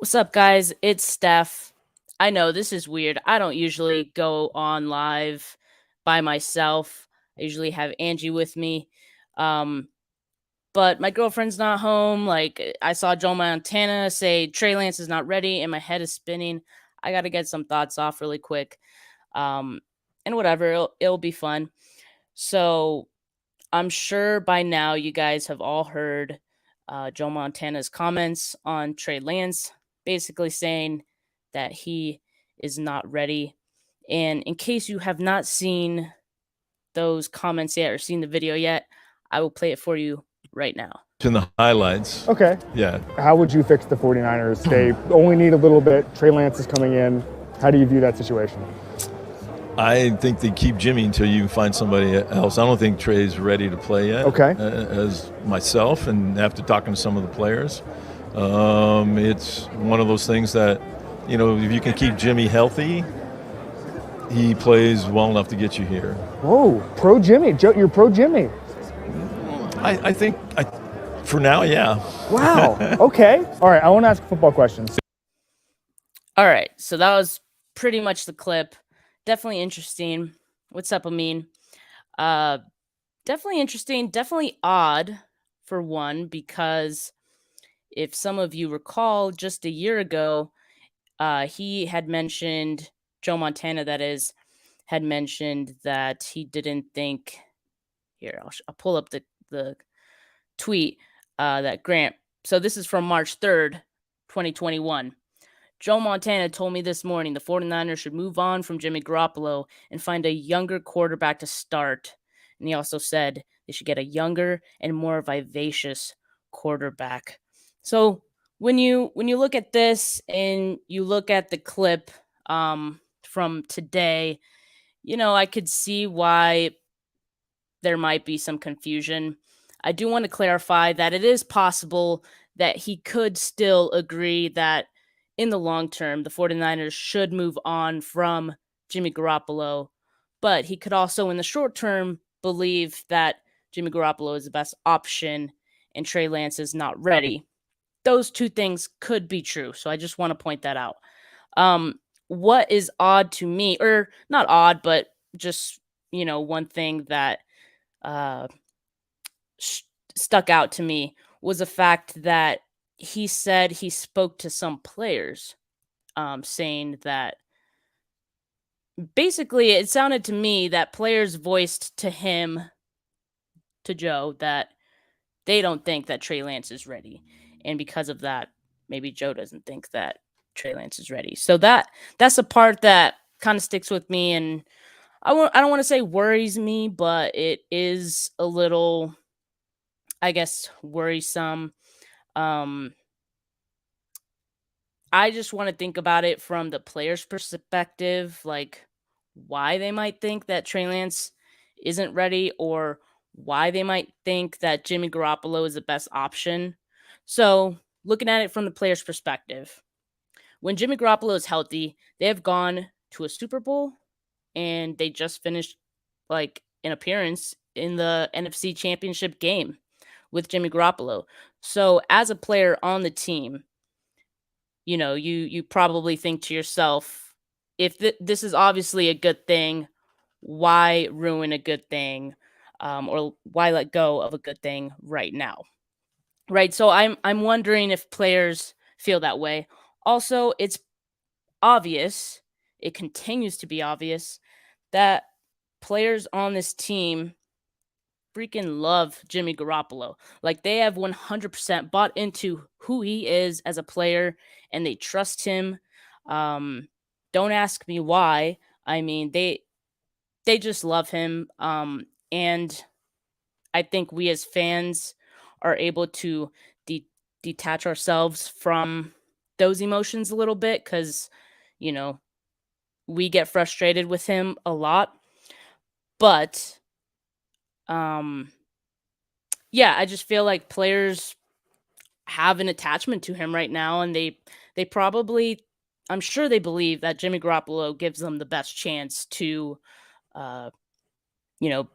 What's up, guys? It's Steph. I know this is weird. I don't usually go on live by myself. I usually have Angie with me. Um, but my girlfriend's not home. I saw Joe Montana say Trey Lance is not ready, and my head is spinning. I got to get some thoughts off really quick. Um, and whatever, it'll be fun. So I'm sure by now you guys have all heard Joe Montana's comments on Trey Lance, basically saying that he is not ready. And in case you have not seen those comments yet or seen the video yet, I will play it for you right now. In the highlights. Okay. Yeah. How would you fix the 49ers? They only need a little bit. Trey Lance is coming in. How do you view that situation? I think they keep Jimmy until you find somebody else. I don't think Trey's ready to play yet. Okay. As myself, and after talking to some of the players, it's one of those things that, if you can keep Jimmy healthy, he plays well enough to get you here. Whoa, pro Jimmy. Joe, you're pro Jimmy. I think, for now, yeah. Wow. Okay. All right, I want to ask a football question. All right, so that was pretty much the clip. Definitely interesting. What's up, Amin? Definitely interesting. Definitely odd, for one, because if some of you recall, just a year ago, he had mentioned, Joe Montana, that is, had mentioned that he didn't think. Here, I'll pull up the tweet that Grant. So this is from March 3rd, 2021. Joe Montana told me this morning the 49ers should move on from Jimmy Garoppolo and find a younger quarterback to start. And he also said they should get a younger and more vivacious quarterback. So when you look at this and you look at the clip from today, I could see why there might be some confusion. I do want to clarify that it is possible that he could still agree that in the long term, the 49ers should move on from Jimmy Garoppolo, but he could also in the short term believe that Jimmy Garoppolo is the best option and Trey Lance is not ready. Those two things could be true. So I just want to point that out. What is odd to me, or not odd, but just, one thing that uh, stuck out to me was the fact that he said he spoke to some players, saying that basically it sounded to me that players voiced to him, to Joe, that they don't think that Trey Lance is ready. And because of that, maybe Joe doesn't think that Trey Lance is ready. So that's a part that kind of sticks with me, and I don't want to say worries me, but it is a little, I guess, worrisome. I just want to think about it from the player's perspective, like why they might think that Trey Lance isn't ready or why they might think that Jimmy Garoppolo is the best option. So, looking at it from the player's perspective, when Jimmy Garoppolo is healthy, they have gone to a Super Bowl and they just finished like an appearance in the NFC Championship game with Jimmy Garoppolo. So, as a player on the team, you probably think to yourself, if this is obviously a good thing, why ruin a good thing, or why let go of a good thing right now, right? So I'm wondering if players feel that way. Also, it's obvious, it continues to be obvious that players on this team freaking love Jimmy Garoppolo. Like they have 100% bought into who he is as a player and they trust him. Don't ask me why. I mean, they just love him. And I think we as fans are able to detach ourselves from those emotions a little bit cuz you know, we get frustrated with him a lot. But um yeah, I just feel like players have an attachment to him right now, and they probably, I'm sure they believe that Jimmy Garoppolo gives them the best chance to, uh,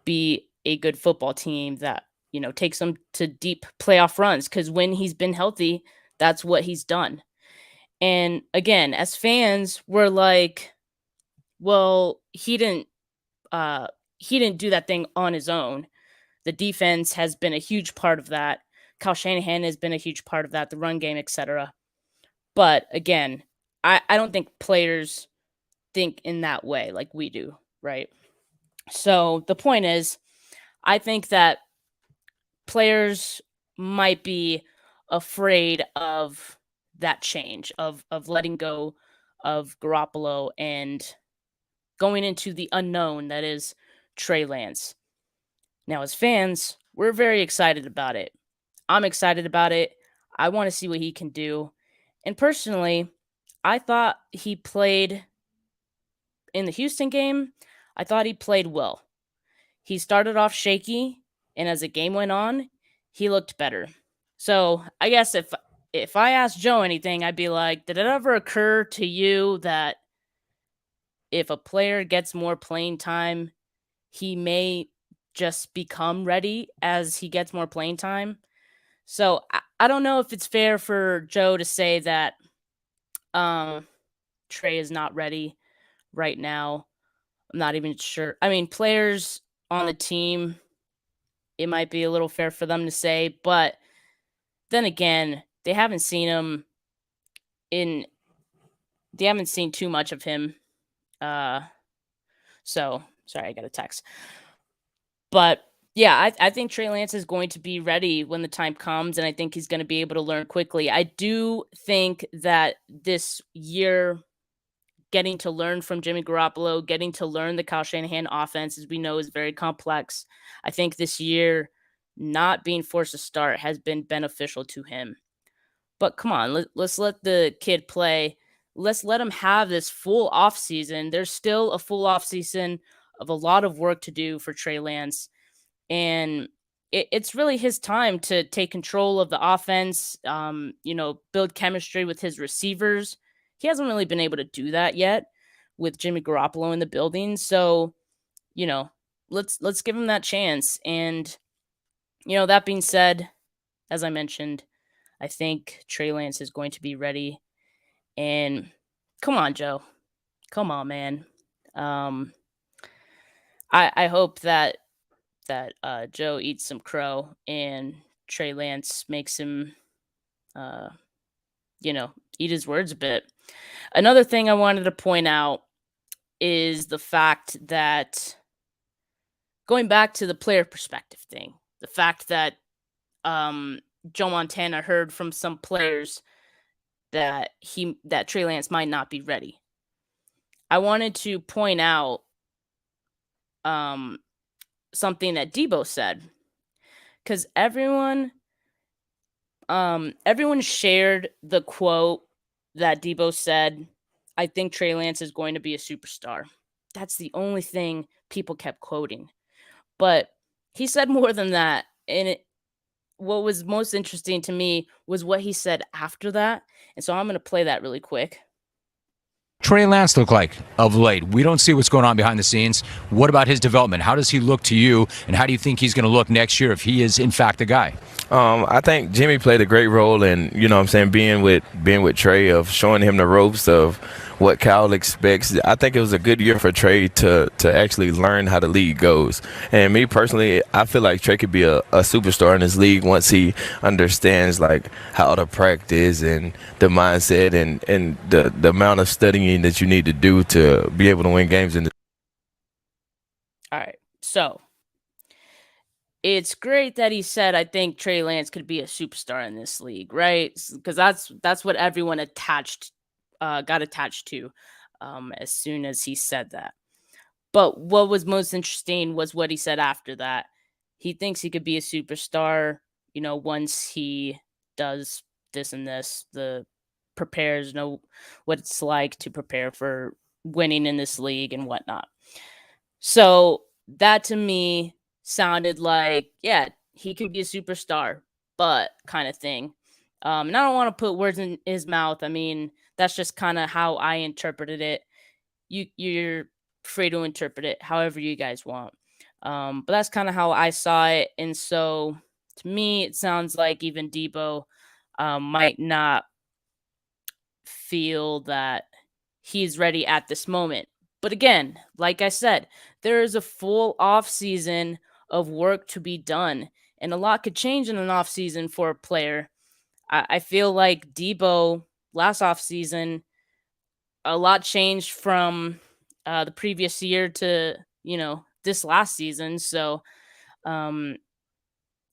be a good football team that takes them to deep playoff runs. Because when he's been healthy, that's what he's done. And again, as fans, we're like, well, he didn't do that thing on his own. The defense has been a huge part of that. Kyle Shanahan has been a huge part of that, the run game, etc. But again, I don't think players think in that way like we do, right? So the point is, I think that players might be afraid of that change of letting go of Garoppolo and going into the unknown that is Trey Lance. Now, as fans, we're very excited about it. I'm excited about it. I want to see what he can do. And personally, I thought he played in the Houston game, I thought he played well. He started off shaky, and as the game went on, he looked better. So I guess if I asked Joe anything, I'd be like, did it ever occur to you that if a player gets more playing time, he may just become ready as he gets more playing time? So I don't know if it's fair for Joe to say that um, Trey is not ready right now. I'm not even sure. I mean, players on the team, it might be a little fair for them to say, but then again, in they haven't seen too much of him. Uh so sorry, I got a text. But yeah, I think Trey Lance is going to be ready when the time comes, and I think he's going to be able to learn quickly. I do think that this year, getting to learn from Jimmy Garoppolo, getting to learn the Kyle Shanahan offense, as we know, is very complex. I think this year, not being forced to start has been beneficial to him. But come on, let's let the kid play. Let's let him have this full off season. There's still a full off season of a lot of work to do for Trey Lance, and it's really his time to take control of the offense. Build chemistry with his receivers. He hasn't really been able to do that yet with Jimmy Garoppolo in the building. So, you know, let's give him that chance. And that being said, as I mentioned, I think Trey Lance is going to be ready. And come on, Joe. Come on, man. Um, I hope that Joe eats some crow and Trey Lance makes him, uh, eat his words a bit. Another thing I wanted to point out is the fact that going back to the player perspective thing, the fact that Joe Montana heard from some players that Trey Lance might not be ready. I wanted to point out um, something that Debo said, because everyone shared the quote that Debo said. I think Trey Lance is going to be a superstar. That's the only thing people kept quoting. But he said more than that. And what was most interesting to me was what he said after that. And so I'm going to play that really quick. Trey Lance look like of late? We don't see what's going on behind the scenes. What about his development? How does he look to you, and how do you think he's going to look next year if he is in fact the guy? I think Jimmy played a great role in, what I'm saying, being with Trey, of showing him the ropes of what Kyle expects. I think it was a good year for Trey to actually learn how the league goes. And me personally, I feel like Trey could be a superstar in this league once he understands like how to practice and the mindset and the amount of studying that you need to do to be able to win games in the All right. So it's great that he said, I think Trey Lance could be a superstar in this league, right? Because that's what everyone got attached to as soon as he said that. But what was most interesting was what he said after that. He thinks he could be a superstar, once he does this and this, know what it's like to prepare for winning in this league and whatnot. So that to me sounded like, yeah, he could be a superstar, but kind of thing. And I don't want to put words in his mouth. I mean, that's just kind of how I interpreted it. You're free to interpret it however you guys want. But that's kind of how I saw it. And so to me, it sounds like even Debo might not feel that he's ready at this moment. But again, like I said, there is a full off season of work to be done, and a lot could change in an off season for a player. I feel like Debo last off season, a lot changed from the previous year to this last season. So um,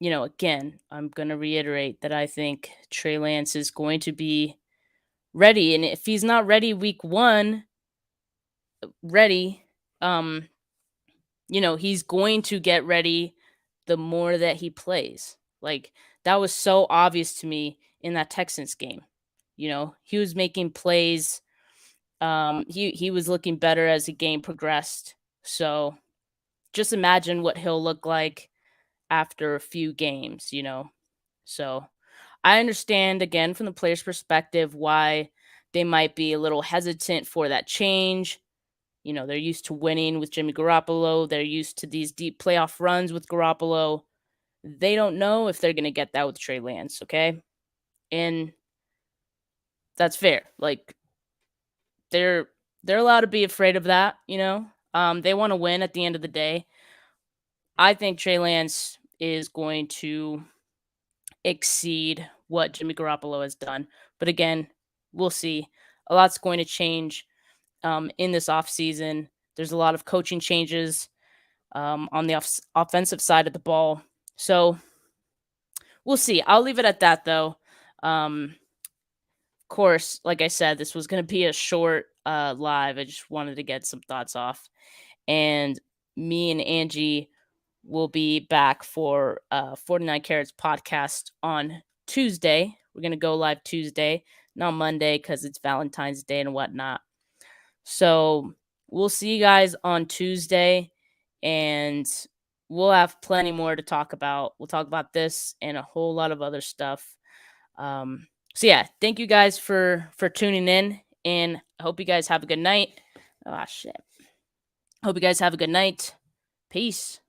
again, I'm gonna reiterate that I think Trey Lance is going to be ready, and if he's not ready week one, ready, um, he's going to get ready the more that he plays. Like that was so obvious to me in that Texans game. He was making plays. He was looking better as the game progressed. So just imagine what he'll look like after a few games. So I understand again from the player's perspective why they might be a little hesitant for that change. They're used to winning with Jimmy Garoppolo. They're used to these deep playoff runs with Garoppolo. They don't know if they're going to get that with Trey Lance, okay? And that's fair. Like they're allowed to be afraid of that. They want to win at the end of the day. I think Trey Lance is going to exceed what Jimmy Garoppolo has done. But again, we'll see. A lot's going to change in this offseason. There's a lot of coaching changes on the offensive side of the ball. So we'll see. I'll leave it at that, though. Of course, like I said, this was going to be a short live. I just wanted to get some thoughts off. And me and Angie will be back for 49 Carats podcast on Tuesday. We're going to go live Tuesday, not Monday because it's Valentine's Day and whatnot. So we'll see you guys on Tuesday, and we'll have plenty more to talk about. We'll talk about this and a whole lot of other stuff. So yeah, thank you guys for tuning in, and I hope you guys have a good night. Oh shit. Hope you guys have a good night. Peace.